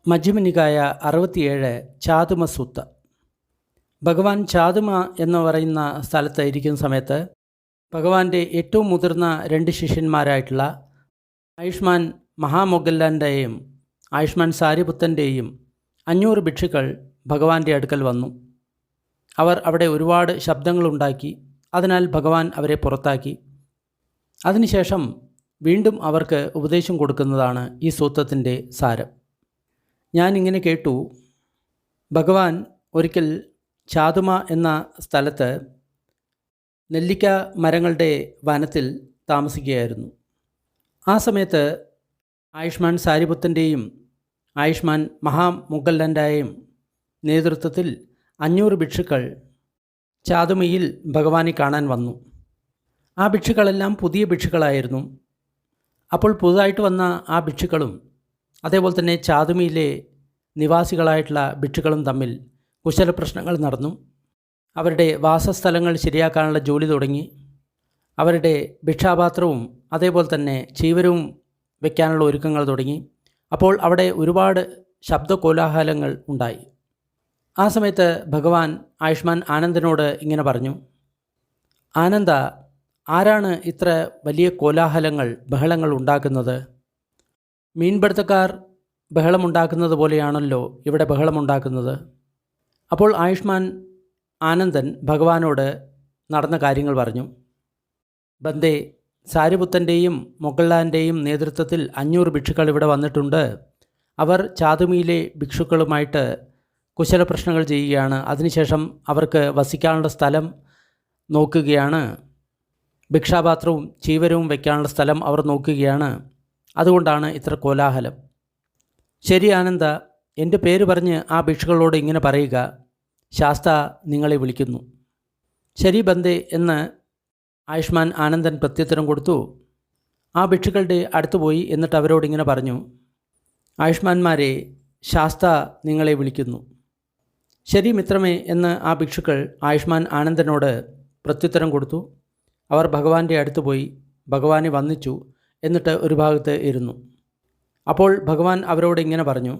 മജ്ജിമ നികായ 67 ചാതുമ സൂത്ത. ഭഗവാൻ ചാതുമ എന്ന് പറയുന്ന സ്ഥലത്ത് ഇരിക്കുന്ന സമയത്ത് ഭഗവാന്റെ ഏറ്റവും മുതിർന്ന 2 ശിഷ്യന്മാരായിട്ടുള്ള ആയുഷ്മാൻ മഹാമൊഗല്ലാൻ്റെയും ആയുഷ്മാൻ സാരിപുത്തൻ്റെയും 500 ഭിക്ഷുക്കൾ ഭഗവാന്റെ അടുക്കൽ വന്നു. അവർ അവിടെ ഒരുപാട് ശബ്ദങ്ങളുണ്ടാക്കി. അതിനാൽ ഭഗവാൻ അവരെ പുറത്താക്കി. അതിനുശേഷം വീണ്ടും അവർക്ക് ഉപദേശം കൊടുക്കുന്നതാണ് ഈ സൂത്രത്തിൻ്റെ സാരം. ഞാനിങ്ങനെ കേട്ടു, ഭഗവാൻ ഒരിക്കൽ ചാതുമ എന്ന സ്ഥലത്ത് നെല്ലിക്ക മരങ്ങളുടെ വനത്തിൽ താമസിക്കുകയായിരുന്നു. ആ സമയത്ത് ആയുഷ്മാൻ സാരിപുത്തൻ്റെയും ആയുഷ്മാൻ മഹാമൊഗല്ലാൻ്റെയും നേതൃത്വത്തിൽ 500 ഭിക്ഷുക്കൾ ചാതുമയിൽ ഭഗവാനെ കാണാൻ വന്നു. ആ ഭിക്ഷുക്കളെല്ലാം പുതിയ ഭിക്ഷുക്കളായിരുന്നു. അപ്പോൾ പുതുതായിട്ട് വന്ന ആ ഭിക്ഷുക്കളും അതേപോലെ തന്നെ ചാതുമയിലെ നിവാസികളായിട്ടുള്ള ഭിക്ഷുക്കളും തമ്മിൽ കുശല പ്രശ്നങ്ങൾ നടന്നു. അവരുടെ വാസസ്ഥലങ്ങൾ ശരിയാക്കാനുള്ള ജോലി തുടങ്ങി. അവരുടെ ഭിക്ഷാപാത്രവും അതേപോലെ തന്നെ ചീവരവും വയ്ക്കാനുള്ള ഒരുക്കങ്ങൾ തുടങ്ങി. അപ്പോൾ അവിടെ ഒരുപാട് ശബ്ദകോലാഹലങ്ങൾ ഉണ്ടായി. ആ സമയത്ത് ഭഗവാൻ ആയുഷ്മാൻ ആനന്ദനോട് ഇങ്ങനെ പറഞ്ഞു, ആനന്ദ, ആരാണ് ഇത്ര വലിയ കോലാഹലങ്ങൾ ബഹളങ്ങൾ ഉണ്ടാക്കുന്നത്? മീൻപിടുത്തക്കാർ ബഹളമുണ്ടാക്കുന്നത് പോലെയാണല്ലോ ഇവിടെ ബഹളമുണ്ടാക്കുന്നത്. അപ്പോൾ ആയുഷ്മാൻ ആനന്ദൻ ഭഗവാനോട് നടന്ന കാര്യങ്ങൾ പറഞ്ഞു. ബന്ദേ, സാരിപുത്തൻ്റെയും മൊഗല്ലാൻ്റെയും നേതൃത്വത്തിൽ 500 ഭിക്ഷുക്കൾ ഇവിടെ വന്നിട്ടുണ്ട്. അവർ ചാതുമയിലെ ഭിക്ഷുക്കളുമായിട്ട് കുശല പ്രശ്നങ്ങൾ ചെയ്യുകയാണ്. അതിനുശേഷം അവർക്ക് വസിക്കാനുള്ള സ്ഥലം നോക്കുകയാണ്. ഭിക്ഷാപാത്രവും ചീവരവും വയ്ക്കാനുള്ള സ്ഥലം അവർ നോക്കുകയാണ്. അതുകൊണ്ടാണ് ഇത്ര കോലാഹലം. ശരി ആനന്ദ, എൻ്റെ പേര് പറഞ്ഞ് ആ ഭിക്ഷുക്കളോട് ഇങ്ങനെ പറയുക, ശാസ്ത നിങ്ങളെ വിളിക്കുന്നു. ശരി ബന്ദേ എന്ന് ആയുഷ്മാൻ ആനന്ദൻ പ്രത്യുത്തരം കൊടുത്തു. ആ ഭിക്ഷുക്കളുടെ അടുത്ത് പോയി എന്നിട്ട് അവരോട് ഇങ്ങനെ പറഞ്ഞു, ആയുഷ്മാന്മാരെ, ശാസ്ത നിങ്ങളെ വിളിക്കുന്നു. ശരി മിത്രമേ എന്ന് ആ ഭിക്ഷുക്കൾ ആയുഷ്മാൻ ആനന്ദനോട് പ്രത്യുത്തരം കൊടുത്തു. അവർ ഭഗവാന്റെ അടുത്ത് പോയി ഭഗവാനെ വന്ദിച്ചു. എന്നിട്ട് ഒരു ഭാഗത്ത് ഇരുന്നു. അപ്പോൾ ഭഗവാൻ അവരോട് ഇങ്ങനെ പറഞ്ഞു,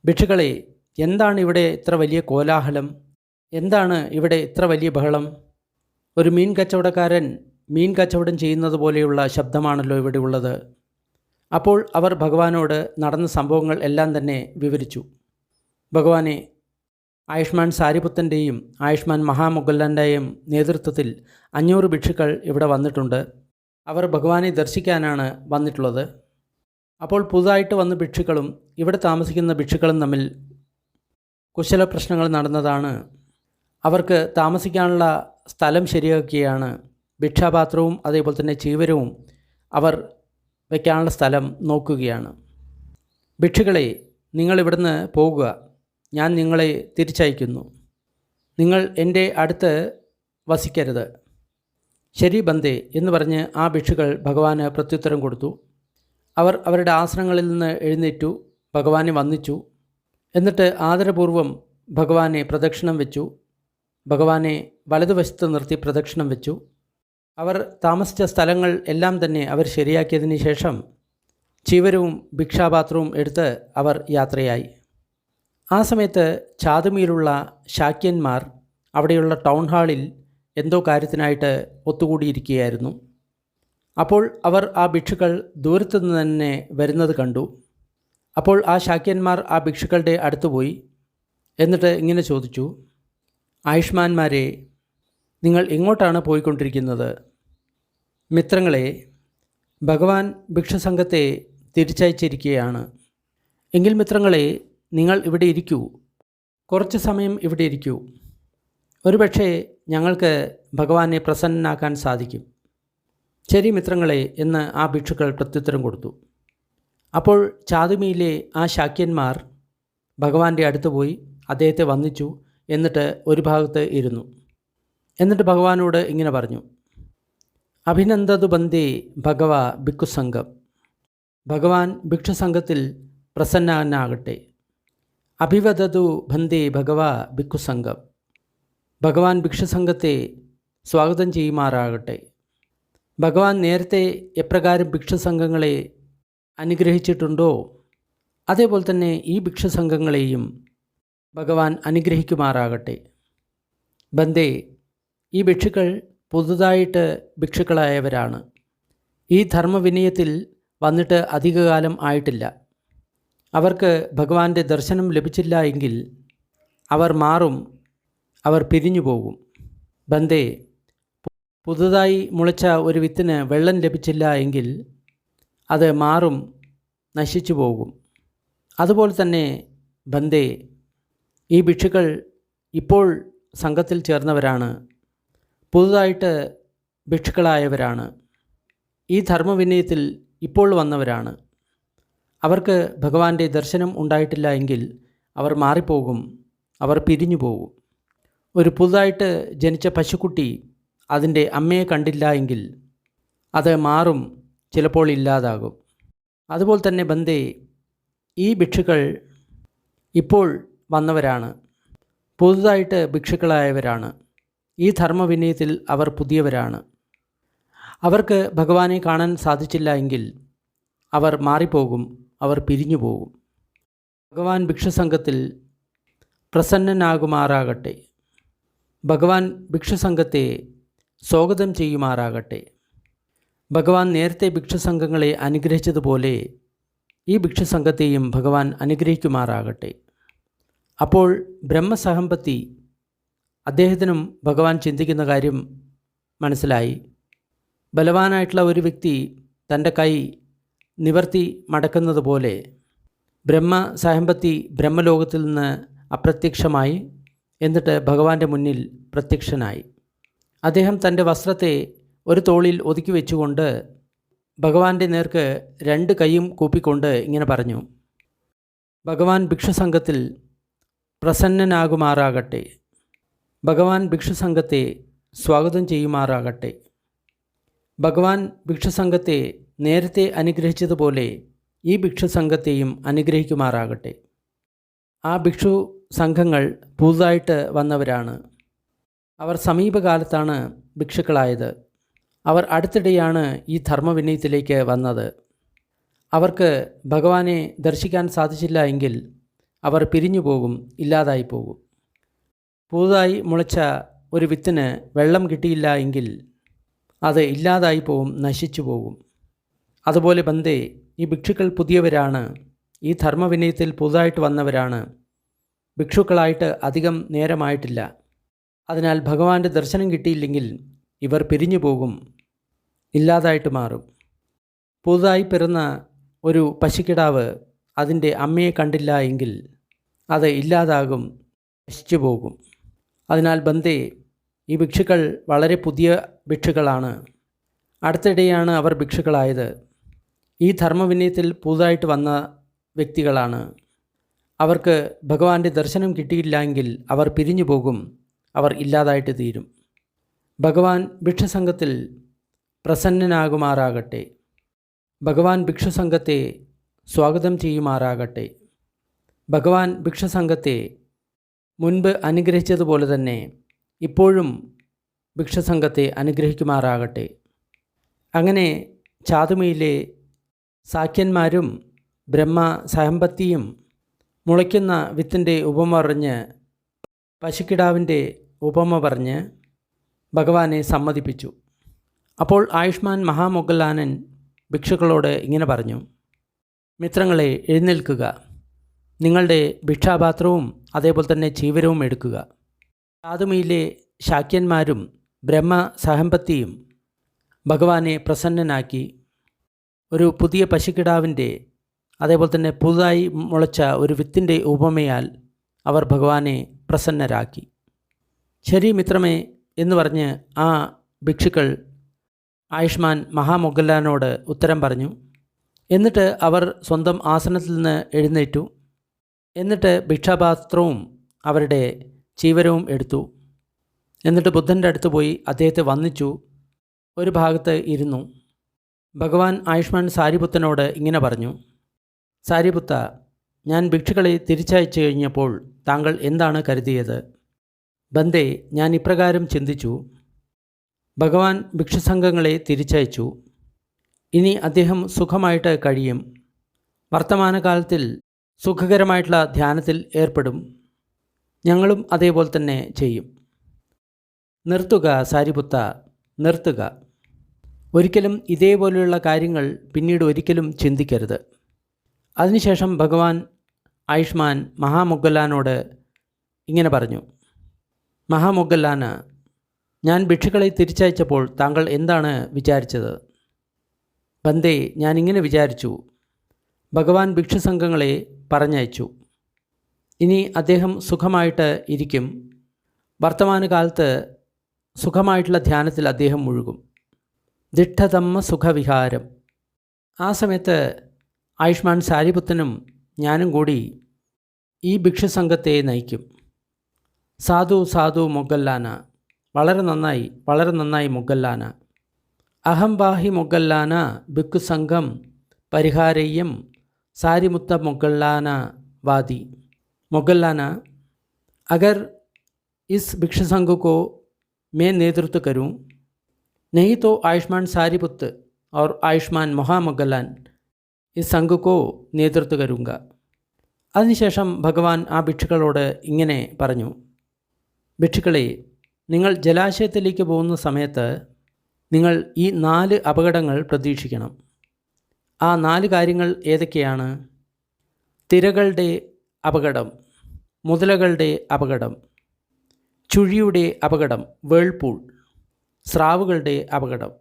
ഭിക്ഷുക്കളെ, എന്താണ് ഇവിടെ ഇത്ര വലിയ കോലാഹലം? എന്താണ് ഇവിടെ ഇത്ര വലിയ ബഹളം? ഒരു മീൻ കച്ചവടക്കാരൻ മീൻ കച്ചവടം ചെയ്യുന്നത് പോലെയുള്ള ശബ്ദമാണല്ലോ ഇവിടെ ഉള്ളത്. അപ്പോൾ അവർ ഭഗവാനോട് നടന്ന സംഭവങ്ങൾ എല്ലാം തന്നെ വിവരിച്ചു. ഭഗവാനെ, ആയുഷ്മാൻ സാരിപുത്തൻ്റെയും ആയുഷ്മാൻ മഹാമൊഗല്ലാൻ്റെയും നേതൃത്വത്തിൽ 500 ഭിക്ഷുക്കൾ ഇവിടെ വന്നിട്ടുണ്ട്. അവർ ഭഗവാനെ ദർശിക്കാനാണ് വന്നിട്ടുള്ളത്. അപ്പോൾ പുതുതായിട്ട് വന്ന ഭിക്ഷുക്കളും ഇവിടെ താമസിക്കുന്ന ഭിക്ഷുക്കളും തമ്മിൽ കുശല പ്രശ്നങ്ങൾ നടന്നതാണ്. അവർക്ക് താമസിക്കാനുള്ള സ്ഥലം ശരിയാക്കുകയാണ്. ഭിക്ഷാപാത്രവും അതേപോലെ തന്നെ ചീവരവും അവർ വയ്ക്കാനുള്ള സ്ഥലം നോക്കുകയാണ്. ഭിക്ഷുക്കളെ, നിങ്ങളിവിടുന്ന് പോകുക, ഞാൻ നിങ്ങളെ തിരിച്ചയക്കുന്നു. നിങ്ങൾ എൻ്റെ അടുത്ത് വസിക്കരുത്. ശരി ബന്ദേ എന്ന് പറഞ്ഞ് ആ ഭിക്ഷുക്കൾ ഭഗവാന് പ്രത്യുത്തരം കൊടുത്തു. അവർ അവരുടെ ആസനങ്ങളിൽ നിന്ന് എഴുന്നേറ്റു ഭഗവാനെ വന്ദിച്ചു. എന്നിട്ട് ആദരപൂർവ്വം ഭഗവാനെ പ്രദക്ഷിണം വെച്ചു. ഭഗവാനെ വലതുവശത്ത് നിർത്തി പ്രദക്ഷിണം വെച്ചു. അവർ താമസിച്ച സ്ഥലങ്ങൾ എല്ലാം തന്നെ അവർ ശരിയാക്കിയതിന് ശേഷം ചീവരവും ഭിക്ഷാപാത്രവും എടുത്ത് അവർ യാത്രയായി. ആ സമയത്ത് ചാതുമയിലുള്ള ശാക്യന്മാർ അവിടെയുള്ള ടൗൺ ഹാളിൽ എന്തോ കാര്യത്തിനായിട്ട് ഒത്തുകൂടിയിരിക്കുകയായിരുന്നു. അപ്പോൾ അവർ ആ ഭിക്ഷുക്കൾ ദൂരത്തു നിന്ന് തന്നെ വരുന്നത് കണ്ടു. അപ്പോൾ ആ ശാക്യന്മാർ ആ ഭിക്ഷുക്കളുടെ അടുത്ത് പോയി എന്നിട്ട് ഇങ്ങനെ ചോദിച്ചു, ആയുഷ്മാന്മാരെ, നിങ്ങൾ എങ്ങോട്ടാണ് പോയിക്കൊണ്ടിരിക്കുന്നത്? മിത്രങ്ങളെ, ഭഗവാൻ ഭിക്ഷുസംഘത്തെ തിരിച്ചയച്ചിരിക്കുകയാണ്. എങ്കിൽ മിത്രങ്ങളെ, നിങ്ങൾ ഇവിടെ ഇരിക്കൂ, കുറച്ച് സമയം ഇവിടെ ഇരിക്കൂ. ഒരുപക്ഷെ ഞങ്ങൾക്ക് ഭഗവാനെ പ്രസന്നനാക്കാൻ സാധിക്കും. ശരി മിത്രങ്ങളെ എന്ന് ആ ഭിക്ഷുക്കൾ പ്രത്യുത്തരം കൊടുത്തു. അപ്പോൾ ചാതുമയിലെ ആ ശാക്യന്മാർ ഭഗവാന്റെ അടുത്ത് പോയി അദ്ദേഹത്തെ വന്ദിച്ചു. എന്നിട്ട് ഒരു ഭാഗത്ത് ഇരുന്നു. എന്നിട്ട് ഭഗവാനോട് ഇങ്ങനെ പറഞ്ഞു, അഭിനന്ദതു ബന്ദേ ഭഗവ ഭിക്ഷുസംഘം. ഭഗവാൻ ഭിക്ഷുസംഘത്തിൽ പ്രസന്നനാകട്ടെ. അഭിവദതു ബന്ദേ ഭഗവ ഭിക്ഷുസംഘം. ഭഗവാൻ ഭിക്ഷുസംഘത്തെ സ്വാഗതം ചെയ്യുമാറാകട്ടെ. ഭഗവാൻ നേരത്തെ എപ്രകാരം ഭിക്ഷുസംഘങ്ങളെ അനുഗ്രഹിച്ചിട്ടുണ്ടോ അതേപോലെ തന്നെ ഈ ഭിക്ഷുസംഘങ്ങളെയും ഭഗവാൻ അനുഗ്രഹിക്കുമാറാകട്ടെ. ബന്ദേ, ഈ ഭിക്ഷുക്കൾ പുതുതായിട്ട് ഭിക്ഷുക്കളായവരാണ്. ഈ ധർമ്മവിനയത്തിൽ വന്നിട്ട് അധികകാലം ആയിട്ടില്ല. അവർക്ക് ഭഗവാന്റെ ദർശനം ലഭിച്ചില്ല എങ്കിൽ അവർ മാറും, അവർ പിരിഞ്ഞു പോകും. ബന്ദേ, പുതുതായി മുളച്ച ഒരു വിത്തിന് വെള്ളം ലഭിച്ചില്ല എങ്കിൽ അത് മാറും, നശിച്ചു പോകും. അതുപോലെ തന്നെ ബന്ദേ, ഈ ഭിക്ഷുക്കൾ ഇപ്പോൾ സംഘത്തിൽ ചേർന്നവരാണ്, പുതുതായിട്ട് ഭിക്ഷുക്കളായവരാണ്, ഈ ധർമ്മവിനയത്തിൽ ഇപ്പോൾ വന്നവരാണ്. അവർക്ക് ഭഗവാന്റെ ദർശനം ഉണ്ടായിട്ടില്ല എങ്കിൽ അവർ മാറിപ്പോകും, അവർ പിരിഞ്ഞു പോകും. ഒരു പുതുതായിട്ട് ജനിച്ച പശുക്കുട്ടി അതിൻ്റെ അമ്മയെ കണ്ടില്ല എങ്കിൽ അത് മാറും, ചിലപ്പോൾ ഇല്ലാതാകും. അതുപോലെ തന്നെ ബന്ദേ, ഈ ഭിക്ഷുക്കൾ ഇപ്പോൾ വന്നവരാണ്, പുതുതായിട്ട് ഭിക്ഷുക്കളായവരാണ്, ഈ ധർമ്മവിനയത്തിൽ അവർ പുതിയവരാണ്. അവർക്ക് ഭഗവാനെ കാണാൻ സാധിച്ചില്ല എങ്കിൽ അവർ മാറിപ്പോകും, അവർ പിരിഞ്ഞു പോകും. ഭഗവാൻ ഭിക്ഷുസംഘത്തിൽ പ്രസന്നനാകുമാറാകട്ടെ. ഭഗവാൻ ഭിക്ഷുസംഘത്തെ സ്വാഗതം ചെയ്യുമാറാകട്ടെ. ഭഗവാൻ നേരത്തെ ഭിക്ഷുസംഘങ്ങളെ അനുഗ്രഹിച്ചതുപോലെ ഈ ഭിക്ഷുസംഘത്തെയും ഭഗവാൻ അനുഗ്രഹിക്കുമാറാകട്ടെ. അപ്പോൾ ബ്രഹ്മസഹമ്പത്തി അദ്ദേഹത്തിനും ഭഗവാൻ ചിന്തിക്കുന്ന കാര്യം മനസ്സിലായി. ബലവാനായിട്ടുള്ള ഒരു വ്യക്തി തൻ്റെ കൈ നിവർത്തി മടക്കുന്നത് പോലെ ബ്രഹ്മസഹമ്പത്തി ബ്രഹ്മലോകത്തിൽ നിന്ന് അപ്രത്യക്ഷമായി, എന്നിട്ട് ഭഗവാന്റെ മുന്നിൽ പ്രത്യക്ഷനായി. അദ്ദേഹം തൻ്റെ വസ്ത്രത്തെ ഒരു തോളിൽ ഒതുക്കി വെച്ചുകൊണ്ട് ഭഗവാന്റെ നേർക്ക് രണ്ട് കൈയും കൂപ്പിക്കൊണ്ട് ഇങ്ങനെ പറഞ്ഞു: ഭഗവാൻ ഭിക്ഷുസംഘത്തിൽ പ്രസന്നനാകുമാറാകട്ടെ. ഭഗവാൻ ഭിക്ഷുസംഘത്തെ സ്വാഗതം ചെയ്യുമാറാകട്ടെ. ഭഗവാൻ ഭിക്ഷുസംഘത്തെ നേരത്തെ അനുഗ്രഹിച്ചതുപോലെ ഈ ഭിക്ഷുസംഘത്തെയും അനുഗ്രഹിക്കുമാറാകട്ടെ. ആ ഭിക്ഷു സംഘങ്ങൾ പുതുതായിട്ട് വന്നവരാണ്. അവർ സമീപകാലത്താണ് ഭിക്ഷുക്കളായത്. അവർ അടുത്തിടെയാണ് ഈ ധർമ്മവിനയത്തിലേക്ക് വന്നത്. അവർക്ക് ഭഗവാനെ ദർശിക്കാൻ സാധിച്ചില്ല എങ്കിൽ അവർ പിരിഞ്ഞു പോകും, ഇല്ലാതായി പോകും. പുതുതായി മുളച്ച ഒരു വിത്തിന് വെള്ളം കിട്ടിയില്ല എങ്കിൽ അത് ഇല്ലാതായി പോകും, നശിച്ചു പോകും. അതുപോലെ ബന്ദേ, ഈ ഭിക്ഷുക്കൾ പുതിയവരാണ്, ഈ ധർമ്മവിനയത്തിൽ പുതുതായിട്ട് വന്നവരാണ്, ഭിക്ഷുക്കളായിട്ട് അധികം നേരമായിട്ടില്ല. അതിനാൽ ഭഗവാന്റെ ദർശനം കിട്ടിയില്ലെങ്കിൽ ഇവർ പിരിഞ്ഞു പോകും, ഇല്ലാതായിട്ട് മാറും. പുതുതായി പിറന്ന ഒരു പശുക്കിടാവ് അതിൻ്റെ അമ്മയെ കണ്ടില്ല എങ്കിൽ അത് ഇല്ലാതാകും, നശിച്ചു പോകും. അതിനാൽ ബന്ദേ, ഈ ഭിക്ഷുക്കൾ വളരെ പുതിയ ഭിക്ഷുക്കളാണ്. അടുത്തിടെയാണ് അവർ ഭിക്ഷുക്കളായത്. ഈ ധർമ്മവിനയത്തിൽ പുതുതായിട്ട് വന്ന വ്യക്തികളാണ്. അവർക്ക് ഭഗവാന്റെ ദർശനം കിട്ടിയില്ല എങ്കിൽ അവർ പിരിഞ്ഞു പോകും, അവർ ഇല്ലാതായിട്ട് തീരും. ഭഗവാൻ ഭിക്ഷുസംഘത്തിൽ പ്രസന്നനാകുമാറാകട്ടെ. ഭഗവാൻ ഭിക്ഷുസംഘത്തെ സ്വാഗതം ചെയ്യുമാറാകട്ടെ. ഭഗവാൻ ഭിക്ഷുസംഘത്തെ മുൻപ് അനുഗ്രഹിച്ചതുപോലെ തന്നെ ഇപ്പോഴും ഭിക്ഷുസംഘത്തെ അനുഗ്രഹിക്കുമാറാകട്ടെ. അങ്ങനെ ചാതുമയിലെ സാഖ്യന്മാരും ബ്രഹ്മസഹമ്പത്തിയും മുളയ്ക്കുന്ന വിത്തിൻ്റെ ഉപമ പറഞ്ഞ്, പശുക്കിടാവിൻ്റെ ഉപമ പറഞ്ഞ് ഭഗവാനെ സമ്മതിപ്പിച്ചു. അപ്പോൾ ആയുഷ്മാൻ മഹാമൊഗല്ലാനൻ ഭിക്ഷുക്കളോട് ഇങ്ങനെ പറഞ്ഞു: മിത്രങ്ങളെ, എഴുന്നേൽക്കുക. നിങ്ങളുടെ ഭിക്ഷാപാത്രവും അതേപോലെ തന്നെ ചീവരവും എടുക്കുക. ചാതുമയിലെ ശാക്യന്മാരും ബ്രഹ്മസഹമ്പത്തിയും ഭഗവാനെ പ്രസന്നനാക്കി. ഒരു പുതിയ പശുക്കിടാവിൻ്റെ അതേപോലെ തന്നെ പുതുതായി മുളച്ച ഒരു വിത്തിൻ്റെ ഉപമയാൽ അവർ ഭഗവാനെ പ്രസന്നരാക്കി. ശരി മിത്രമേ എന്ന് പറഞ്ഞ് ആ ഭിക്ഷുക്കൾ ആയുഷ്മാൻ മഹാമൊഗല്ലാനോട് ഉത്തരം പറഞ്ഞു. എന്നിട്ട് അവർ സ്വന്തം ആസനത്തിൽ നിന്ന് എഴുന്നേറ്റു. എന്നിട്ട് ഭിക്ഷാപാത്രവും അവരുടെ ചീവരവും എടുത്തു. എന്നിട്ട് ബുദ്ധൻ്റെ അടുത്ത് പോയി അദ്ദേഹത്തെ വന്ദിച്ചു, ഒരു ഭാഗത്ത് ഇരുന്നു. ഭഗവാൻ ആയുഷ്മാൻ സാരിപുത്തനോട് ഇങ്ങനെ പറഞ്ഞു: സാരിപുത്ത, ഞാൻ ഭിക്ഷുക്കളെ തിരിച്ചയച്ചു കഴിഞ്ഞപ്പോൾ താങ്കൾ എന്താണ് കരുതിയത്? ബന്ദേ, ഞാൻ ഇപ്രകാരം ചിന്തിച്ചു: ഭഗവാൻ ഭിക്ഷുസംഘങ്ങളെ തിരിച്ചയച്ചു, ഇനി അദ്ദേഹം സുഖമായിട്ട് കഴിയും. വർത്തമാനകാലത്തിൽ സുഖകരമായിട്ടുള്ള ധ്യാനത്തിൽ ഏർപ്പെടും. ഞങ്ങളും അതേപോലെ തന്നെ ചെയ്യും. നിർത്തുക സാരിപുത്ത, നിർത്തുക. ഒരിക്കലും ഇതേപോലെയുള്ള കാര്യങ്ങൾ പിന്നീട് ഒരിക്കലും ചിന്തിക്കരുത്. അതിനുശേഷം ഭഗവാൻ ആയുഷ്മാൻ മഹാമൊഗ്ഗല്ലാനോട് ഇങ്ങനെ പറഞ്ഞു: മഹാമൊഗ്ഗല്ലാന, ഞാൻ ഭിക്ഷുക്കളെ തിരിച്ചയച്ചപ്പോൾ താങ്കൾ എന്താണ് വിചാരിച്ചത്? ബന്ദേ, ഞാനിങ്ങനെ വിചാരിച്ചു, ഭഗവാൻ ഭിക്ഷുസംഘങ്ങളെ പറഞ്ഞയച്ചു. ഇനി അദ്ദേഹം സുഖമായിട്ട് ഇരിക്കും. വർത്തമാനകാലത്ത് സുഖമായിട്ടുള്ള ധ്യാനത്തിൽ അദ്ദേഹം മുഴുകും. ദിഷ്ഠതമ്മ സുഖവിഹാരം. ആ സമയത്ത് ആയുഷ്മാൻ സാരിപുത്തനും ഞാനും കൂടി ഈ ഭിക്ഷുസംഘത്തെ നയിക്കും. സാധു സാധു മൊഗ്ഗല്ലാന, വളരെ നന്നായി, വളരെ നന്നായി മൊഗ്ഗല്ലാന. അഹം വാഹി മൊഗ്ഗല്ലാന ഭിക്ഷുസംഘം പരിഹാരയ്യം സാരിമുത്ത മൊഗ്ഗല്ലാന वादी। मोगल्लाना, अगर इस भिक्षु संघ को मैं नेतृत्व करूं, नहीं तो आयुष्मान सारीपुत्र और आयुष्मान महामोगल्लान इस संघ को नेतृत्व करूँगा. അതിനുശേഷം ഭഗവാൻ ആ ഭിക്ഷുക്കളോട് ഇങ്ങനെ പറഞ്ഞു: ഭിക്ഷുക്കളെ, നിങ്ങൾ ജലാശയത്തിലേക്ക് പോകുന്ന സമയത്ത് നിങ്ങൾ ഈ 4 അപകടങ്ങൾ പ്രതീക്ഷിക്കണം. ആ 4 കാര്യങ്ങൾ ഏതൊക്കെയാണ്? തിരകളുടെ അപകടം, മുതലകളുടെ അപകടം, ചുഴിയുടെ അപകടം വേൾപൂൾ, സ്രാവുകളുടെ അപകടം.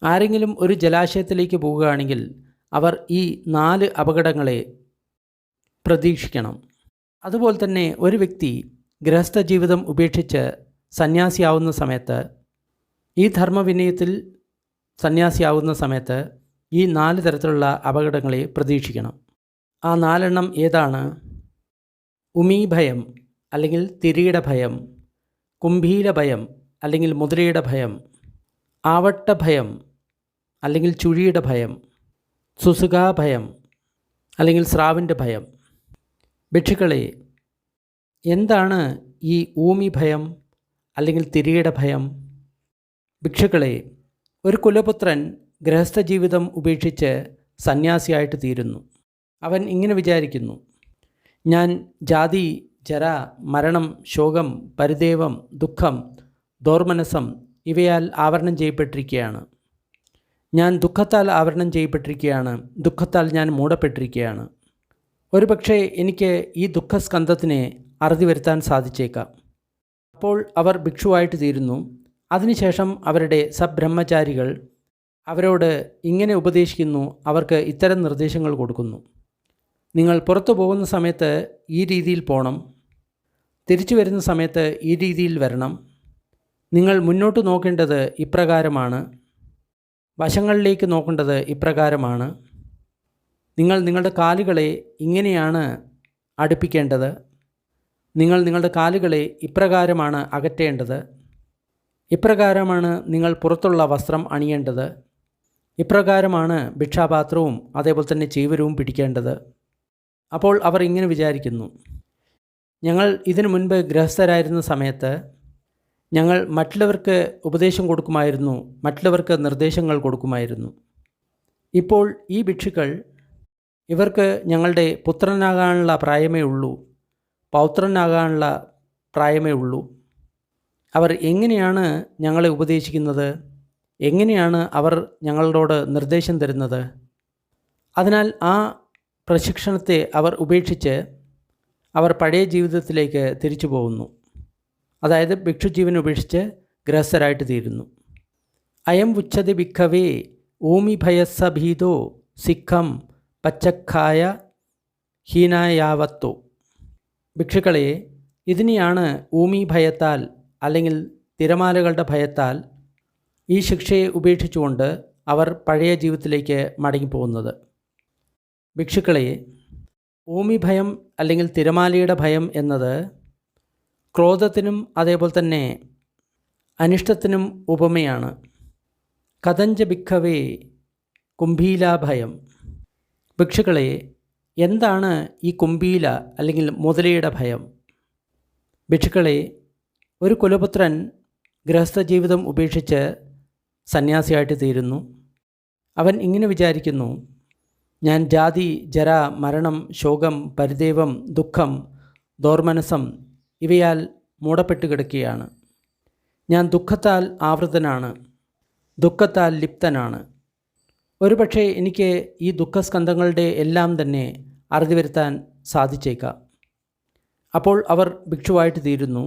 ആരെങ്കിലും ഒരു ജലാശയത്തിലേക്ക് പോവുകയാണെങ്കിൽ അവർ ഈ 4 അപകടങ്ങളെ പ്രതീക്ഷിക്കണം. അതുപോലെ തന്നെ ഒരു വ്യക്തി ഗൃഹസ്ഥ ജീവിതം ഉപേക്ഷിച്ച് സന്യാസിയാവുന്ന സമയത്ത്, ഈ ധർമ്മവിനയത്തിൽ സന്യാസിയാവുന്ന സമയത്ത് ഈ 4 തരത്തിലുള്ള അപകടങ്ങളെ പ്രതീക്ഷിക്കണം. ആ 4 എണ്ണം ഏതാണ്? ഉമീഭയം അല്ലെങ്കിൽ തിരിയുടെ ഭയം, കുംഭീര ഭയം അല്ലെങ്കിൽ മുദ്രയുടെ ഭയം, ആവട്ട ഭയം അല്ലെങ്കിൽ ചുഴിയുടെ ഭയം, സുസുഖാഭയം അല്ലെങ്കിൽ സ്രാവിൻ്റെ ഭയം. ഭിക്ഷുക്കളെ, എന്താണ് ഈ ഊമി ഭയം അല്ലെങ്കിൽ തിരിയുടെ ഭയം? ഭിക്ഷുക്കളെ, ഒരു കുലപുത്രൻ ഗൃഹസ്ഥ ജീവിതം ഉപേക്ഷിച്ച് സന്യാസിയായിട്ട് തീരുന്നു. അവൻ ഇങ്ങനെ വിചാരിക്കുന്നു: ഞാൻ ജാതി, ജര, മരണം, ശോകം, പരിദേവം, ദുഃഖം, ദോർമനസം ഇവയാൽ ആവരണം ചെയ്യപ്പെട്ടിരിക്കുകയാണ്. ഞാൻ ദുഃഖത്താൽ ആവരണം ചെയ്യപ്പെട്ടിരിക്കുകയാണ്. ദുഃഖത്താൽ ഞാൻ മൂടപ്പെട്ടിരിക്കുകയാണ്. ഒരുപക്ഷെ എനിക്ക് ഈ ദുഃഖസ്കന്ധത്തിനെ അറുതി വരുത്താൻ സാധിച്ചേക്കാം. അപ്പോൾ അവർ ഭിക്ഷുവായിട്ട് തീരുന്നു. അതിനുശേഷം അവരുടെ സബ്രഹ്മചാരികൾ അവരോട് ഇങ്ങനെ ഉപദേശിക്കുന്നു, അവർക്ക് ഇത്തരം നിർദ്ദേശങ്ങൾ കൊടുക്കുന്നു: നിങ്ങൾ പുറത്തു പോകുന്ന സമയത്ത് ഈ രീതിയിൽ പോകണം, തിരിച്ചു വരുന്ന സമയത്ത് ഈ രീതിയിൽ വരണം, നിങ്ങൾ മുന്നോട്ട് നോക്കേണ്ടത് ഇപ്രകാരമാണ്, വശങ്ങളിലേക്ക് നോക്കേണ്ടത് ഇപ്രകാരമാണ്, നിങ്ങൾ നിങ്ങളുടെ കാലുകളെ ഇങ്ങനെയാണ് അടുപ്പിക്കേണ്ടത്, നിങ്ങൾ നിങ്ങളുടെ കാലുകളെ ഇപ്രകാരമാണ് അകറ്റേണ്ടത്, ഇപ്രകാരമാണ് നിങ്ങൾ പുറത്തുള്ള വസ്ത്രം അണിയേണ്ടത്, ഇപ്രകാരമാണ് ഭിക്ഷാപാത്രവും അതേപോലെ തന്നെ ചീവരവും പിടിക്കേണ്ടത്. അപ്പോൾ അവർ ഇങ്ങനെ വിചാരിക്കുന്നു: ഞങ്ങൾ ഇതിനു മുൻപ് ഗൃഹസ്ഥരായിരുന്ന സമയത്ത് ഞങ്ങൾ മറ്റുള്ളവർക്ക് ഉപദേശം കൊടുക്കുമായിരുന്നു, മറ്റുള്ളവർക്ക് നിർദ്ദേശങ്ങൾ കൊടുക്കുമായിരുന്നു. ഇപ്പോൾ ഈ ഭിക്ഷുക്കൾ, ഇവർക്ക് ഞങ്ങളുടെ പുത്രനാകാനുള്ള പ്രായമേ ഉള്ളൂ, പൗത്രനാകാനുള്ള പ്രായമേ ഉള്ളൂ. അവർ എങ്ങനെയാണ് ഞങ്ങളെ ഉപദേശിക്കുന്നത്? എങ്ങനെയാണ് അവർ ഞങ്ങളോട് നിർദ്ദേശം തരുന്നത്? അതിനാൽ ആ പ്രശിക്ഷണത്തെ അവർ ഉപേക്ഷിച്ച് അവർ പഴയ ജീവിതത്തിലേക്ക് തിരിച്ചു പോകുന്നു. അതായത് ഭിക്ഷുജീവൻ ഉപേക്ഷിച്ച് ഗൃഹസ്ഥരായിട്ട് തീരുന്നു. അയം ഉച്ചതി ഭിക്കവേ ഊമി ഭയസ്സ ഭീതോ സിഖം പച്ചക്കായ ഹീനായാവത്തോ. ഭിക്ഷുക്കളെ, ഇതിനെയാണ് ഊമി ഭയത്താൽ അല്ലെങ്കിൽ തിരമാലകളുടെ ഭയത്താൽ ഈ ശിക്ഷയെ ഉപേക്ഷിച്ചുകൊണ്ട് അവർ പഴയ ജീവിതത്തിലേക്ക് മടങ്ങിപ്പോകുന്നത്. ഭിക്ഷുക്കളെ, ഊമി ഭയം അല്ലെങ്കിൽ തിരമാലയുടെ ഭയം എന്നത് ക്രോധത്തിനും അതേപോലെ തന്നെ അനിഷ്ടത്തിനും ഉപമയാണ്. കഥഞ്ച ഭിക്കവേ കുംഭീലാഭയം. ഭിക്ഷുക്കളെ, എന്താണ് ഈ കുംഭീല അല്ലെങ്കിൽ മുതലയുടെ ഭയം? ഭിക്ഷുക്കളെ, ഒരു കുലപുത്രൻ ഗൃഹസ്ഥ ജീവിതം ഉപേക്ഷിച്ച് സന്യാസിയായിട്ട് തീരുന്നു. അവൻ ഇങ്ങനെ വിചാരിക്കുന്നു: ഞാൻ ജാതി, ജര, മരണം, ശോകം, പരിദേവം, ദുഃഖം, ദോർമനസം ഇവയാൽ മൂടപ്പെട്ട് കിടക്കുകയാണ്. ഞാൻ ദുഃഖത്താൽ ആവൃതനാണ്, ദുഃഖത്താൽ ലിപ്തനാണ്. ഒരുപക്ഷെ എനിക്ക് ഈ ദുഃഖസ്കന്ധങ്ങളുടെ എല്ലാം തന്നെ അറുതി വരുത്താൻ സാധിച്ചേക്കാം. അപ്പോൾ അവർ ഭിക്ഷുവായിട്ട് തീരുന്നു.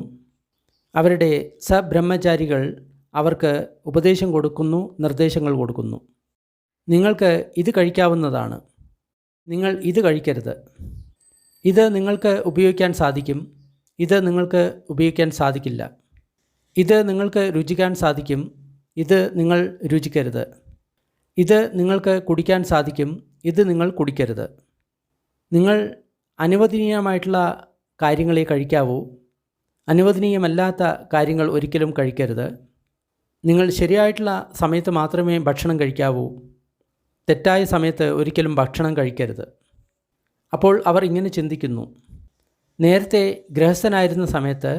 അവരുടെ സബ്രഹ്മചാരികൾ അവർക്ക് ഉപദേശം കൊടുക്കുന്നു, നിർദ്ദേശങ്ങൾ കൊടുക്കുന്നു. നിങ്ങൾക്ക് ഇത് കഴിക്കാവുന്നതാണ്, നിങ്ങൾ ഇത് കഴിക്കരുത്, ഇത് നിങ്ങൾക്ക് ഉപയോഗിക്കാൻ സാധിക്കും, ഇത് നിങ്ങൾക്ക് ഉപയോഗിക്കാൻ സാധിക്കില്ല, ഇത് നിങ്ങൾക്ക് രുചിക്കാൻ സാധിക്കും, ഇത് നിങ്ങൾ രുചിക്കരുത്, ഇത് നിങ്ങൾക്ക് കുടിക്കാൻ സാധിക്കും, ഇത് നിങ്ങൾ കുടിക്കരുത്. നിങ്ങൾ അനുവദനീയമായിട്ടുള്ള കാര്യങ്ങളെ കഴിക്കാവൂ, അനുവദനീയമല്ലാത്ത കാര്യങ്ങൾ ഒരിക്കലും കഴിക്കരുത്. നിങ്ങൾ ശരിയായിട്ടുള്ള സമയത്ത് മാത്രമേ ഭക്ഷണം കഴിക്കാവൂ, തെറ്റായ സമയത്ത് ഒരിക്കലും ഭക്ഷണം കഴിക്കരുത്. അപ്പോൾ അവർ ഇങ്ങനെ ചിന്തിക്കുന്നു, നേരത്തെ ഗൃഹസ്ഥനായിരുന്ന സമയത്ത്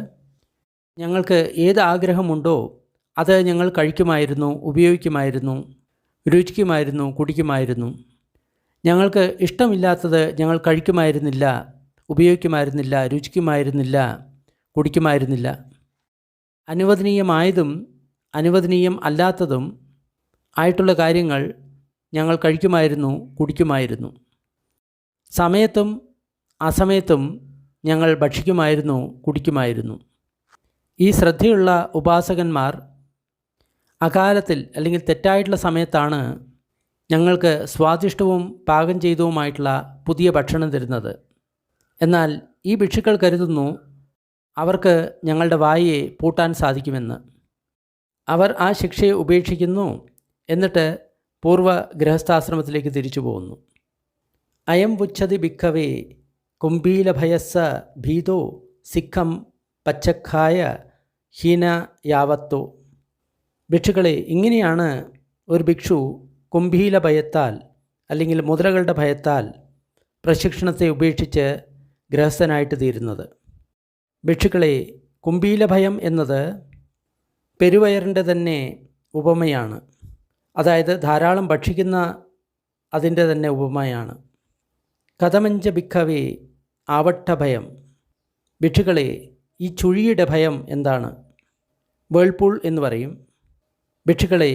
ഞങ്ങൾക്ക് ഏത് ആഗ്രഹമുണ്ടോ അത് ഞങ്ങൾ കഴിക്കുമായിരുന്നു, ഉപയോഗിക്കുമായിരുന്നു, രുചിക്കുമായിരുന്നു, കുടിക്കുമായിരുന്നു. ഞങ്ങൾക്ക് ഇഷ്ടമില്ലാത്തത് ഞങ്ങൾ കഴിക്കുമായിരുന്നില്ല, ഉപയോഗിക്കുമായിരുന്നില്ല, രുചിക്കുമായിരുന്നില്ല, കുടിക്കുമായിരുന്നില്ല. അനുവദനീയമായതും അനുവദനീയം അല്ലാത്തതും ആയിട്ടുള്ള കാര്യങ്ങൾ ഞങ്ങൾ കഴിക്കുമായിരുന്നു, കുടിക്കുമായിരുന്നു. സമയത്തും അസമയത്തും ഞങ്ങൾ ഭക്ഷിക്കുമായിരുന്നു, കുടിക്കുമായിരുന്നു. ഈ ശ്രദ്ധയുള്ള ഉപാസകന്മാർ അകാലത്തിൽ അല്ലെങ്കിൽ തെറ്റായിട്ടുള്ള സമയത്താണ് ഞങ്ങൾക്ക് സ്വാദിഷ്ടവും പാകം ചെയ്തതുമായിട്ടുള്ള പുതിയ ഭക്ഷണം തരുന്നത്. എന്നാൽ ഈ ഭിക്ഷുക്കൾ കരുതുന്നു അവർക്ക് ഞങ്ങളുടെ വായയെ പൂട്ടാൻ സാധിക്കുമെന്ന്. അവർ ആ ശിക്ഷയെ ഉപേക്ഷിക്കുന്നു, എന്നിട്ട് പൂർവ്വ ഗൃഹസ്ഥാശ്രമത്തിലേക്ക് തിരിച്ചു പോകുന്നു. അയം പുച്ഛതി ഭിക്കവേ കുംഭീലഭയസ്സ ഭീതോ സിഖം പച്ചക്കായ ഹീന യാവത്തോ. ഭിക്ഷുക്കളെ, ഇങ്ങനെയാണ് ഒരു ഭിക്ഷു കുംഭീല ഭയത്താൽ അല്ലെങ്കിൽ മുദ്രകളുടെ ഭയത്താൽ പ്രശിക്ഷണത്തെ ഉപേക്ഷിച്ച് ഗൃഹസ്ഥനായിട്ട് തീരുന്നത്. ഭിക്ഷുക്കളെ, കുംഭീല ഭയം എന്നത് പെരുവയറിൻ്റെ തന്നെ ഉപമയാണ്. അതായത് ധാരാളം ഭക്ഷിക്കുന്ന അതിൻ്റെ തന്നെ ഉപമയാണ്. കഥമഞ്ച ഭിക്കവേ ആവട്ടഭയം. ഭിക്ഷുക്കളെ, ഈ ചുഴിയുടെ ഭയം എന്താണ്? വേൾപൂൾ എന്ന് പറയും. ഭിക്ഷുക്കളെ,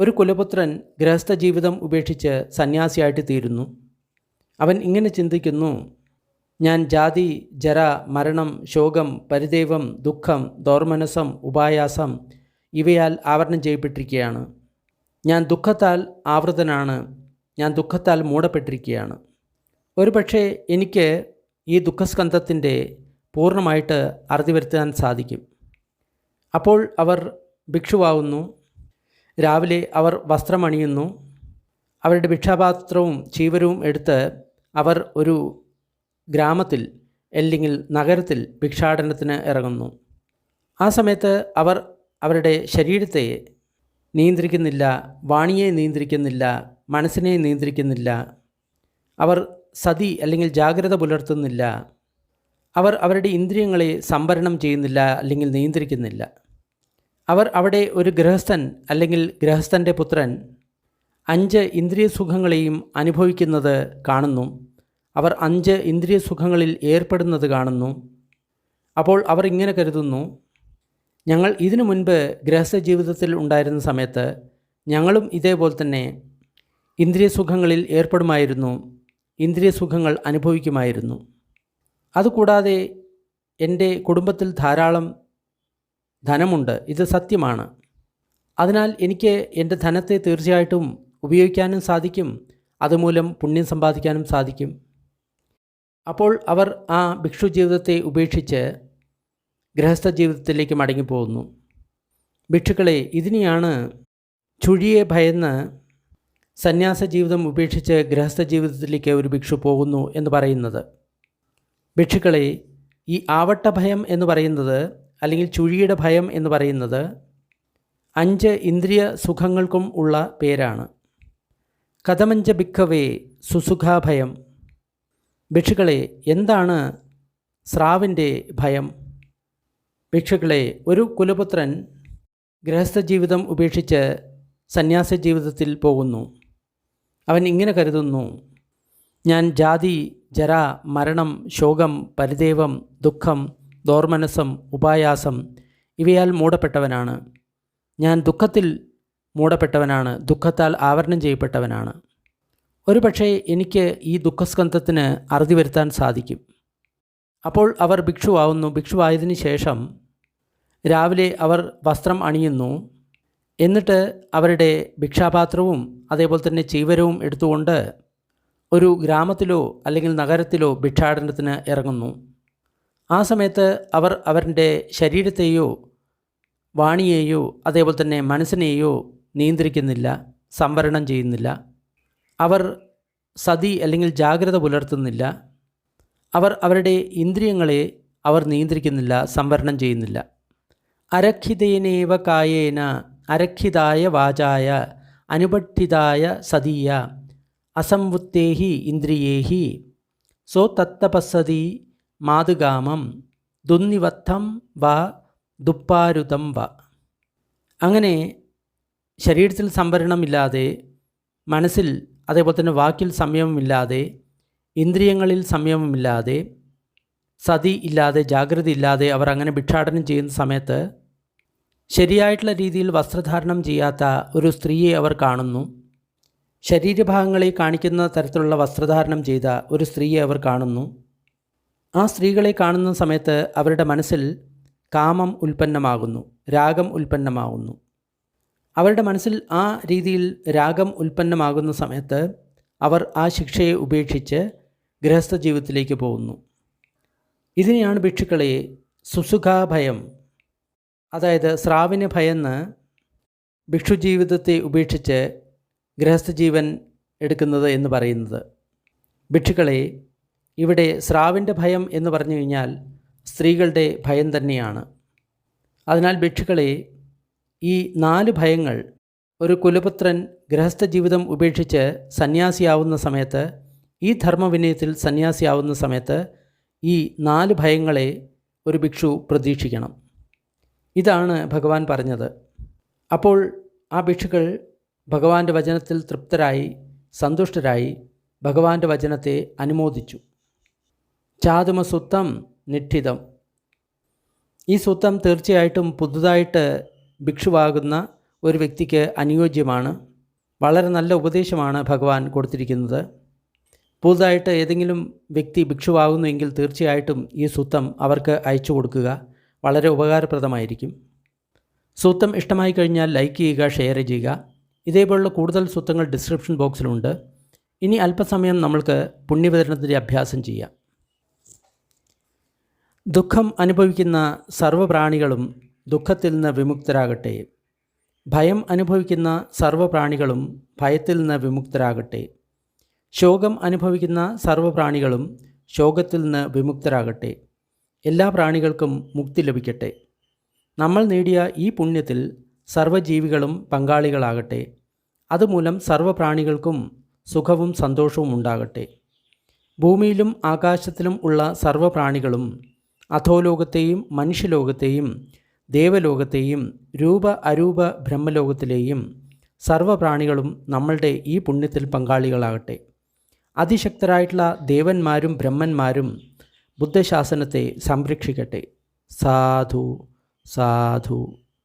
ഒരു കുലപുത്രൻ ഗൃഹസ്ഥ ജീവിതം ഉപേക്ഷിച്ച് സന്യാസിയായിട്ട് തീരുന്നു. അവൻ ഇങ്ങനെ ചിന്തിക്കുന്നു, ഞാൻ ജാതി, ജര, മരണം, ശോകം, പരിദേവം, ദുഃഖം, ദോർമനസം, ഉപായാസം ഇവയാൽ ആവരണം ചെയ്യപ്പെട്ടിരിക്കുകയാണ്. ഞാൻ ദുഃഖത്താൽ ആവൃതനാണ്, ഞാൻ ദുഃഖത്താൽ മൂടപ്പെട്ടിരിക്കുകയാണ്. ഒരുപക്ഷെ എനിക്ക് ഈ ദുഃഖസ്കന്ധത്തിൻ്റെ പൂർണ്ണമായിട്ട് അറുതി വരുത്താൻ സാധിക്കും. അപ്പോൾ അവർ ഭിക്ഷുവാകുന്നു. രാവിലെ അവർ വസ്ത്രമണിയുന്നു. അവരുടെ ഭിക്ഷാപാത്രവും ചീവരവും എടുത്ത് അവർ ഒരു ഗ്രാമത്തിൽ അല്ലെങ്കിൽ നഗരത്തിൽ ഭിക്ഷാടനത്തിന് ഇറങ്ങുന്നു. ആ സമയത്ത് അവർ അവരുടെ ശരീരത്തെ നിയന്ത്രിക്കുന്നില്ല, വാണിയെ നിയന്ത്രിക്കുന്നില്ല, മനസ്സിനെ നിയന്ത്രിക്കുന്നില്ല. അവർ സതി അല്ലെങ്കിൽ ജാഗ്രത പുലർത്തുന്നില്ല. അവർ അവരുടെ ഇന്ദ്രിയങ്ങളെ സംവരണം ചെയ്യുന്നില്ല അല്ലെങ്കിൽ നിയന്ത്രിക്കുന്നില്ല. അവർ അവിടെ ഒരു ഗൃഹസ്ഥൻ അല്ലെങ്കിൽ ഗൃഹസ്ഥൻ്റെ പുത്രൻ 5 ഇന്ദ്രിയ സുഖങ്ങളെയും അനുഭവിക്കുന്നത് കാണുന്നു. അവർ 5 ഇന്ദ്രിയ സുഖങ്ങളിൽ ഏർപ്പെടുന്നത് കാണുന്നു. അപ്പോൾ അവർ ഇങ്ങനെ കരുതുന്നു, ഞങ്ങൾ ഇതിനു മുൻപ് ഗൃഹസ്ഥ ജീവിതത്തിൽ ഉണ്ടായിരുന്ന സമയത്ത് ഞങ്ങളും ഇതേപോലെ തന്നെ ഇന്ദ്രിയ സുഖങ്ങളിൽ ഏർപ്പെടുമായിരുന്നു, ഇന്ദ്രിയ സുഖങ്ങൾ അനുഭവിക്കുമായിരുന്നു. അതുകൂടാതെ എൻ്റെ കുടുംബത്തിൽ ധാരാളം ധനമുണ്ട്, ഇത് സത്യമാണ്. അതിനാൽ എനിക്ക് എൻ്റെ ധനത്തെ തീർച്ചയായിട്ടും ഉപയോഗിക്കാനും സാധിക്കും, അതുമൂലം പുണ്യം സമ്പാദിക്കാനും സാധിക്കും. അപ്പോൾ അവർ ആ ഭിക്ഷു ജീവിതത്തെ ഉപേക്ഷിച്ച് ഗൃഹസ്ഥ ജീവിതത്തിലേക്ക് മടങ്ങിപ്പോകുന്നു. ഭിക്ഷുക്കളെ, ഇതിനെയാണ് ചുഴിയെ ഭയന്ന് സന്യാസ ജീവിതം ഉപേക്ഷിച്ച് ഗൃഹസ്ഥ ജീവിതത്തിലേക്ക് ഒരു ഭിക്ഷു പോകുന്നു എന്ന് പറയുന്നത്. ഭിക്ഷുക്കളെ, ഈ ആവട്ട ഭയം എന്ന് പറയുന്നത് അല്ലെങ്കിൽ ചുഴിയുടെ ഭയം എന്ന് പറയുന്നത് 5 ഇന്ദ്രിയ സുഖങ്ങൾക്കും ഉള്ള പേരാണ്. കഥമഞ്ച ഭിക്കവേ സുസുഖാഭയം. ഭിക്ഷുക്കളെ, എന്താണ് സ്രാവിൻ്റെ ഭയം? ഭിക്ഷുക്കളെ, ഒരു കുലപുത്രൻ ഗൃഹസ്ഥ ജീവിതം ഉപേക്ഷിച്ച് സന്യാസ ജീവിതത്തിൽ പോകുന്നു. അവൻ ഇങ്ങനെ കരുതുന്നു, ഞാൻ ജാതി, ജര, മരണം, ശോകം, പരിദേവം, ദുഃഖം, ദോർമനസം, ഉപായാസം ഇവയാൽ മൂടപ്പെട്ടവനാണ്. ഞാൻ ദുഃഖത്തിൽ മൂടപ്പെട്ടവനാണ്, ദുഃഖത്താൽ ആവരണം ചെയ്യപ്പെട്ടവനാണ്. ഒരുപക്ഷെ എനിക്ക് ഈ ദുഃഖസ്കന്ധത്തിന് അറുതി വരുത്താൻ സാധിക്കും. അപ്പോൾ അവർ ഭിക്ഷുവാകുന്നു. ഭിക്ഷുവായതിനു ശേഷം രാവിലെ അവർ വസ്ത്രം അണിയുന്നു. എന്നിട്ട് അവരുടെ ഭിക്ഷാപാത്രവും അതേപോലെ തന്നെ ചീവരവും എടുത്തുകൊണ്ട് ഒരു ഗ്രാമത്തിലോ അല്ലെങ്കിൽ നഗരത്തിലോ ഭിക്ഷാടനത്തിന് ഇറങ്ങുന്നു. ആ സമയത്ത് അവർ അവരുടെ ശരീരത്തെയോ വാണിയെയോ അതേപോലെ തന്നെ മനസ്സിനെയോ നിയന്ത്രിക്കുന്നില്ല, സംവരണം ചെയ്യുന്നില്ല. അവർ സതി അല്ലെങ്കിൽ ജാഗ്രത പുലർത്തുന്നില്ല. അവർ അവരുടെ ഇന്ദ്രിയങ്ങളെ അവർ നിയന്ത്രിക്കുന്നില്ല, സംവരണം ചെയ്യുന്നില്ല. അരക്ഷിതേനേവ കായേന അരക്ഷിതായ വാചായ അനുപഠിതായ സതീയ അസംവൃത്തേഹി ഇന്ദ്രിയേഹി സോ തത്തപസ്സതി മാതുകാമം ദുന്നിവത്തം വ ദുപ്പാരുതം വ. അങ്ങനെ ശരീരത്തിൽ സംവരണമില്ലാതെ, മനസ്സിൽ അതേപോലെ തന്നെ വാക്കിൽ സംയമമില്ലാതെ, ഇന്ദ്രിയങ്ങളിൽ സംയമമില്ലാതെ, സതി ഇല്ലാതെ, ജാഗ്രത ഇല്ലാതെ അവർ അങ്ങനെ ഭിക്ഷാടനം ചെയ്യുന്ന സമയത്ത് ശരിയായിട്ടുള്ള രീതിയിൽ വസ്ത്രധാരണം ചെയ്യാത്ത ഒരു സ്ത്രീയെ അവർ കാണുന്നു. ശരീരഭാഗങ്ങളെ കാണിക്കുന്ന തരത്തിലുള്ള വസ്ത്രധാരണം ചെയ്ത ഒരു സ്ത്രീയെ അവർ കാണുന്നു. ആ സ്ത്രീകളെ കാണുന്ന സമയത്ത് അവരുടെ മനസ്സിൽ കാമം ഉൽപ്പന്നമാകുന്നു, രാഗം ഉൽപ്പന്നമാകുന്നു. അവരുടെ മനസ്സിൽ ആ രീതിയിൽ രാഗം ഉൽപ്പന്നമാകുന്ന സമയത്ത് അവർ ആ ശിക്ഷയെ ഉപേക്ഷിച്ച് ഗൃഹസ്ഥ ജീവിതത്തിലേക്ക് പോകുന്നു. ഇതിനെയാണ് ഭിക്ഷുക്കളെ സുസുഖാഭയം, അതായത് സ്രാവിന് ഭയന്ന് ഭിക്ഷു ജീവിതത്തെ ഉപേക്ഷിച്ച് ഗൃഹസ്ഥ ജീവൻ എടുക്കുന്നത് എന്ന് പറയുന്നത്. ഭിക്ഷുക്കളെ ഇവിടെ സ്രാവിൻ്റെ ഭയം എന്ന് പറഞ്ഞു കഴിഞ്ഞാൽ സ്ത്രീകളുടെ ഭയം തന്നെയാണ്. അതിനാൽ ഭിക്ഷുക്കളെ ഈ 4 ഭയങ്ങൾ, ഒരു കുലപുത്രൻ ഗൃഹസ്ഥ ജീവിതം ഉപേക്ഷിച്ച് സന്യാസിയാവുന്ന സമയത്ത്, ഈ ധർമ്മവിനയത്തിൽ സന്യാസിയാവുന്ന സമയത്ത് ഈ 4 ഭയങ്ങളെ ഒരു ഭിക്ഷു പ്രതീക്ഷിക്കണം. ഇതാണ് ഭഗവാൻ പറഞ്ഞത്. അപ്പോൾ ആ ഭിക്ഷുക്കൾ ഭഗവാന്റെ വചനത്തിൽ തൃപ്തരായി, സന്തുഷ്ടരായി ഭഗവാന്റെ വചനത്തെ അനുമോദിച്ചു. ചാതുമസുത്തം നിഠിതം. ഈ സുത്തം തീർച്ചയായിട്ടും പുതുതായിട്ട് ഭിക്ഷുവാകുന്ന ഒരു വ്യക്തിക്ക് അനുയോജ്യമാണ്. വളരെ നല്ല ഉപദേശമാണ് ഭഗവാൻ കൊടുത്തിരിക്കുന്നത്. പുതുതായിട്ട് ഏതെങ്കിലും വ്യക്തി ഭിക്ഷുവാകുന്നുവെങ്കിൽ തീർച്ചയായിട്ടും ഈ സൂത്തം അവർക്ക് അയച്ചു കൊടുക്കുക. വളരെ ഉപകാരപ്രദമായിരിക്കും. സൂത്തം ഇഷ്ടമായി കഴിഞ്ഞാൽ ലൈക്ക് ചെയ്യുക, ഷെയർ ചെയ്യുക. ഇതേപോലുള്ള കൂടുതൽ സൂത്തങ്ങൾ ഡിസ്ക്രിപ്ഷൻ ബോക്സിലുണ്ട്. ഇനി അല്പസമയം നമ്മൾക്ക് പുണ്യവിതരണത്തിൻ്റെ അഭ്യാസം ചെയ്യാം. ദുഃഖം അനുഭവിക്കുന്ന സർവ്വപ്രാണികളും ദുഃഖത്തിൽ നിന്ന് വിമുക്തരാകട്ടെ. ഭയം അനുഭവിക്കുന്ന സർവ്വപ്രാണികളും ഭയത്തിൽ നിന്ന് വിമുക്തരാകട്ടെ. ശോകം അനുഭവിക്കുന്ന സർവ്വപ്രാണികളും ശോകത്തിൽ നിന്ന് വിമുക്തരാകട്ടെ. എല്ലാ പ്രാണികൾക്കും മുക്തി ലഭിക്കട്ടെ. നമ്മൾ നേടിയ ഈ പുണ്യത്തിൽ സർവ്വജീവികളും പങ്കാളികളാകട്ടെ. അതുമൂലം സർവ്വപ്രാണികൾക്കും സുഖവും സന്തോഷവും ഉണ്ടാകട്ടെ. ഭൂമിയിലും ആകാശത്തിലും ഉള്ള സർവ്വപ്രാണികളും അധോലോകത്തെയും മനുഷ്യലോകത്തെയും ദേവലോകത്തെയും രൂപ അരൂപ ബ്രഹ്മലോകത്തിലെയും സർവ്വപ്രാണികളും നമ്മളുടെ ഈ പുണ്യത്തിൽ പങ്കാളികളാകട്ടെ. അതിശക്തരായിട്ടുള്ള ദേവന്മാരും ബ്രഹ്മന്മാരും ബുദ്ധശാസനത്തെ സംരക്ഷിക്കട്ടെ. സാധു സാധു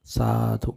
സാധു.